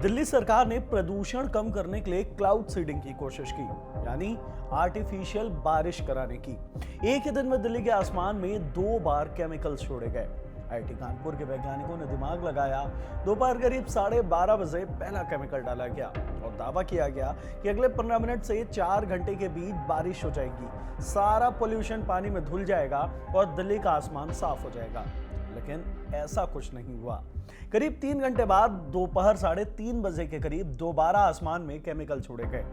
दिल्ली सरकार ने प्रदूषण कम करने के लिए क्लाउड सीडिंग की कोशिश की, यानी आर्टिफिशियल बारिश कराने की। एक ही दिन में दिल्ली के आसमान में 2 बार केमिकल्स छोड़े गए। आईआईटी कानपुर के वैज्ञानिकों ने दिमाग लगाया। दोपहर करीब 12:30 बजे पहला केमिकल डाला गया और दावा किया गया कि अगले 15 मिनट से 4 घंटे के बीच बारिश हो जाएगी। सारा पोल्यूशन पानी में धुल जाएगा और दिल्ली का आसमान साफ हो जाएगा। लेकिन ऐसा कुछ नहीं हुआ। करीब 3 घंटे बाद दोपहर 3:30 बजे के करीब दोबारा आसमान में केमिकल छोड़े गए,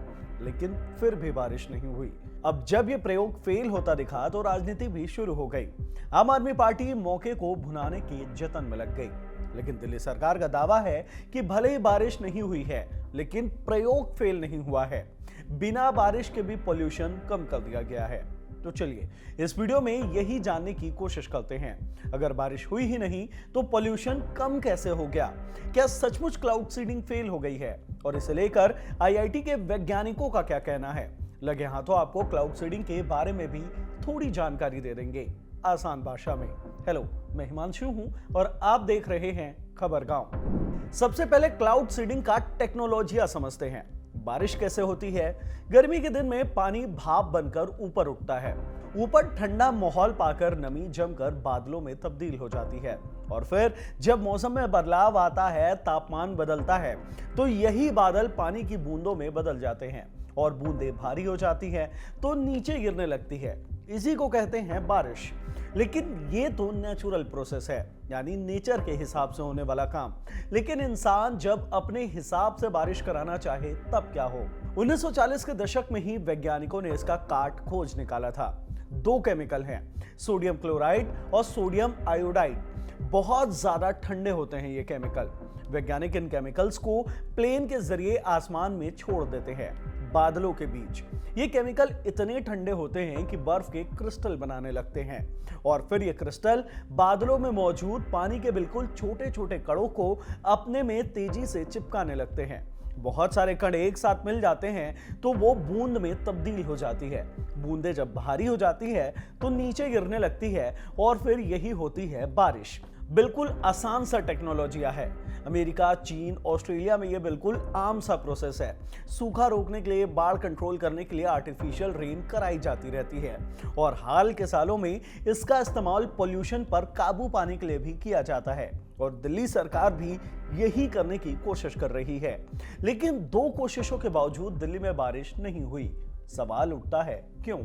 लेकिन फिर भी बारिश नहीं हुई। अब जब यह प्रयोग फेल होता दिखा तो राजनीति भी शुरू हो गई। आम आदमी पार्टी मौके को भुनाने के जतन में लग गई। लेकिन दिल्ली सरकार का दावा है कि भले ही बारिश नहीं हुई है, लेकिन प्रयोग फेल नहीं हुआ है। बिना बारिश के भी पोल्यूशन कम कर दिया गया है। तो चलिए इस वीडियो में यही जानने की कोशिश करते हैं, अगर बारिश हुई ही नहीं तो पोल्यूशन कम कैसे हो गया? क्या सचमुच क्लाउड सीडिंग फेल हो गई है? और इसे लेकर आईआईटी के वैज्ञानिकों का क्या कहना है? लगे हाथों आपको क्लाउड सीडिंग के बारे में भी थोड़ी जानकारी दे देंगे आसान भाषा में। हेलो, मैं हिमांशु हूं और आप देख रहे हैं खबर गांव। सबसे पहले क्लाउड सीडिंग का टेक्नोलॉजिया समझते हैं। बारिश कैसे होती है? गर्मी के दिन में पानी भाप बनकर ऊपर उठता है। ऊपर ठंडा माहौल पाकर नमी जमकर बादलों में तब्दील हो जाती है और फिर जब मौसम में बदलाव आता है, तापमान बदलता है, तो यही बादल पानी की बूंदों में बदल जाते हैं और बूंदें भारी हो जाती हैं तो नीचे गिरने लगती है। इसी को कहते हैं बारिश। लेकिन ये तो नेचुरल प्रोसेस है, यानी नेचर के हिसाब से होने वाला काम। लेकिन इंसान जब अपने हिसाब से बारिश कराना चाहे तब क्या हो? 1940 के दशक में ही वैज्ञानिकों ने इसका काट खोज निकाला था। 2 केमिकल हैं, सोडियम क्लोराइड और सोडियम आयोडाइड। बहुत ज्यादा ठंडे होते हैं ये केमिकल। वैज्ञानिक इन केमिकल्स को प्लेन के जरिए आसमान में छोड़ देते हैं, बादलों के बीच। ये केमिकल इतने ठंडे होते हैं कि बर्फ के क्रिस्टल बनाने लगते हैं और फिर ये क्रिस्टल बादलों में मौजूद पानी के बिल्कुल छोटे छोटे कणों को अपने में तेजी से चिपकाने लगते हैं। बहुत सारे कण एक साथ मिल जाते हैं तो वो बूंद में तब्दील हो जाती है। बूंदें जब भारी हो जाती है तो नीचे गिरने लगती है और फिर यही होती है बारिश। बिल्कुल आसान सा टेक्नोलॉजिया है। अमेरिका, चीन, ऑस्ट्रेलिया में ये बिल्कुल आम सा प्रोसेस है। सूखा रोकने के लिए, बाढ़ कंट्रोल करने के लिए आर्टिफिशियल रेन कराई जाती रहती है और हाल के सालों में इसका इस्तेमाल पोल्यूशन पर काबू पाने के लिए भी किया जाता है और दिल्ली सरकार भी यही करने की कोशिश कर रही है। लेकिन 2 कोशिशों के बावजूद दिल्ली में बारिश नहीं हुई। सवाल उठता है क्यों?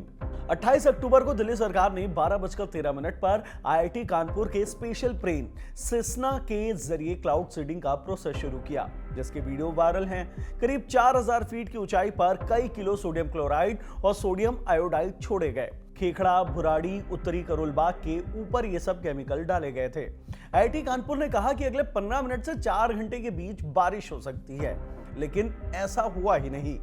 28 अक्टूबर को दिल्ली सरकार ने 12:13 पर आईआईटी कानपुर के स्पेशल प्लेन सेस्ना के जरिए क्लाउड सीडिंग का प्रोसेस शुरू किया, जिसके वीडियो वायरल हैं। करीब 4000 फीट की ऊंचाई पर कई किलो सोडियम क्लोराइड और सोडियम आयोडाइड छोड़े गए। खेखड़ा, भुराड़ी, उत्तरी करोलबाग के ऊपर ये सब केमिकल डाले गए थे। आईआईटी कानपुर ने कहा कि अगले 15 मिनट से 4 घंटे के बीच बारिश हो सकती है, लेकिन ऐसा हुआ ही नहीं।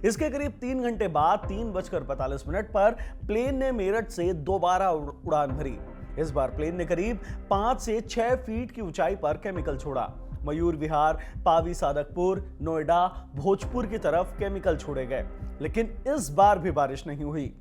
इसके करीब 3 घंटे बाद 3:45 पर प्लेन ने मेरठ से दोबारा उड़ान भरी। इस बार प्लेन ने करीब 5 से 6 फीट की ऊंचाई पर केमिकल छोड़ा। मयूर विहार, पावी सादकपुर, नोएडा, भोजपुर की तरफ केमिकल छोड़े गए, लेकिन इस बार भी बारिश नहीं हुई।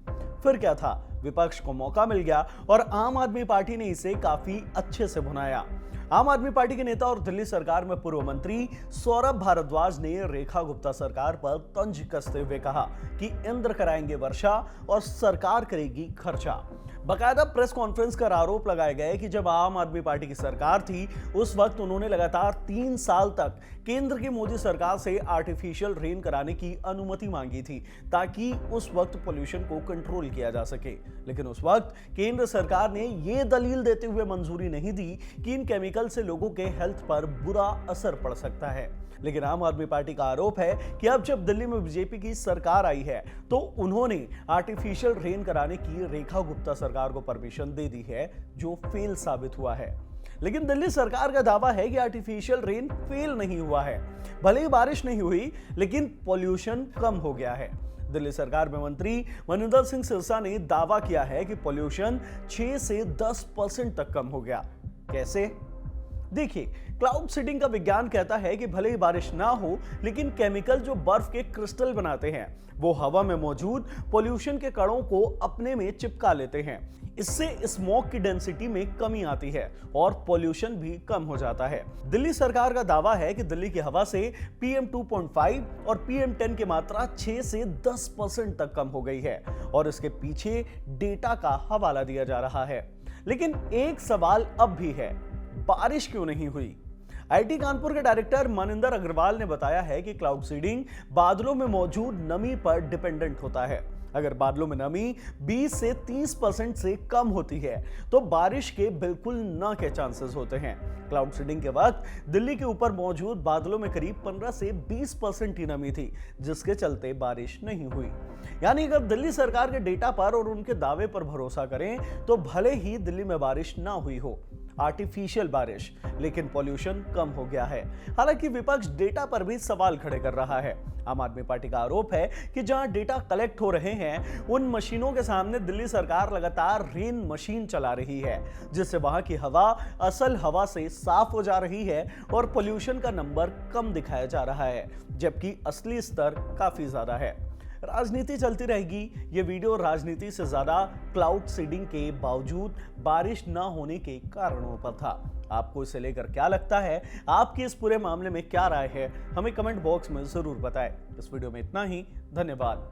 फिर क्या था? विपक्ष को मौका मिल गया और आम आदमी पार्टी ने इसे काफी अच्छे से भुनाया। आम आदमी पार्टी के नेता और दिल्ली सरकार में पूर्व मंत्री सौरभ भारद्वाज ने रेखा गुप्ता सरकार पर तंज कसते हुए कहा कि इंद्र कराएंगे वर्षा और सरकार करेगी खर्चा। बकायदा प्रेस कॉन्फ्रेंस कर आरोप लगाए गए कि जब आम आदमी पार्टी की सरकार थी उस वक्त उन्होंने लगातार 3 साल तक केंद्र की मोदी सरकार से आर्टिफिशियल रेन कराने की अनुमति मांगी थी ताकि उस वक्त पोल्यूशन को कंट्रोल किया जा सके। लेकिन उस वक्त केंद्र सरकार ने यह दलील देते हुए मंजूरी नहीं दी कि इन केमिकल से लोगों के हेल्थ पर बुरा असर पड़ सकता है। लेकिन आम आदमी पार्टी का आरोप है कि अब जब दिल्ली में बीजेपी की सरकार आई है तो उन्होंने आर्टिफिशियल रेन कराने की रेखा गुप्ता सरकार को परमिशन दे दी है, जो फेल साबित हुआ है। लेकिन दिल्ली सरकार का दावा है कि आर्टिफिशियल रेन फेल नहीं हुआ है। भले ही बारिश नहीं हुई, लेकिन पोल्यूशन कम हो गया है। दिल्ली सरकार में मंत्री मनिंदर सिंह सिरसा ने दावा किया है कि पोल्यूशन 6 से 10% तक कम हो गया। कैसे? देखिए, क्लाउड सीडिंग का विज्ञान कहता है कि भले ही बारिश ना हो, लेकिन केमिकल जो बर्फ के क्रिस्टल बनाते हैं वो हवा में मौजूद पोल्यूशन के कणों को अपने में चिपका लेते हैं। इससे स्मॉग की डेंसिटी में कमी आती है और पोल्यूशन भी कम हो जाता है। दिल्ली सरकार का दावा है कि दिल्ली की हवा से PM 2.5 और PM 10 की मात्रा 6 से 10% तक कम हो गई है और इसके पीछे डेटा का हवाला दिया जा रहा है। लेकिन एक सवाल अब भी है, बारिश क्यों नहीं हुई? आईटी कानपुर के डायरेक्टर मनिंदर अग्रवाल ने बताया है कि क्लाउड सीडिंग बादलों में मौजूद नमी पर डिपेंडेंट होता है। अगर बादलों में नमी 20 से 30% से कम होती है तो बारिश के बिल्कुल न के चांसेस होते हैं। क्लाउड सीडिंग के वक्त दिल्ली के ऊपर मौजूद बादलों में करीब 15 से 20% ही नमी थी, जिसके चलते बारिश नहीं हुई। यानी अगर दिल्ली सरकार के डेटा पर और उनके दावे पर भरोसा करें तो भले ही दिल्ली में बारिश ना हुई हो, आर्टिफिशियल बारिश, लेकिन पॉल्यूशन कम हो गया है। हालांकि विपक्ष डेटा पर भी सवाल खड़े कर रहा है। आम आदमी पार्टी का आरोप है कि जहां डेटा कलेक्ट हो रहे हैं उन मशीनों के सामने दिल्ली सरकार लगातार रेन मशीन चला रही है, जिससे वहां की हवा असल हवा से साफ हो जा रही है और पोल्यूशन का नंबर कम दिखाया जा रहा है, जबकि असली स्तर काफी ज्यादा है। राजनीति चलती रहेगी। ये वीडियो राजनीति से ज्यादा क्लाउड सीडिंग के बावजूद बारिश ना होने के कारणों पर था। आपको इसे लेकर क्या लगता है? आपकी इस पूरे मामले में क्या राय है? हमें कमेंट बॉक्स में जरूर बताएं। इस वीडियो में इतना ही। धन्यवाद।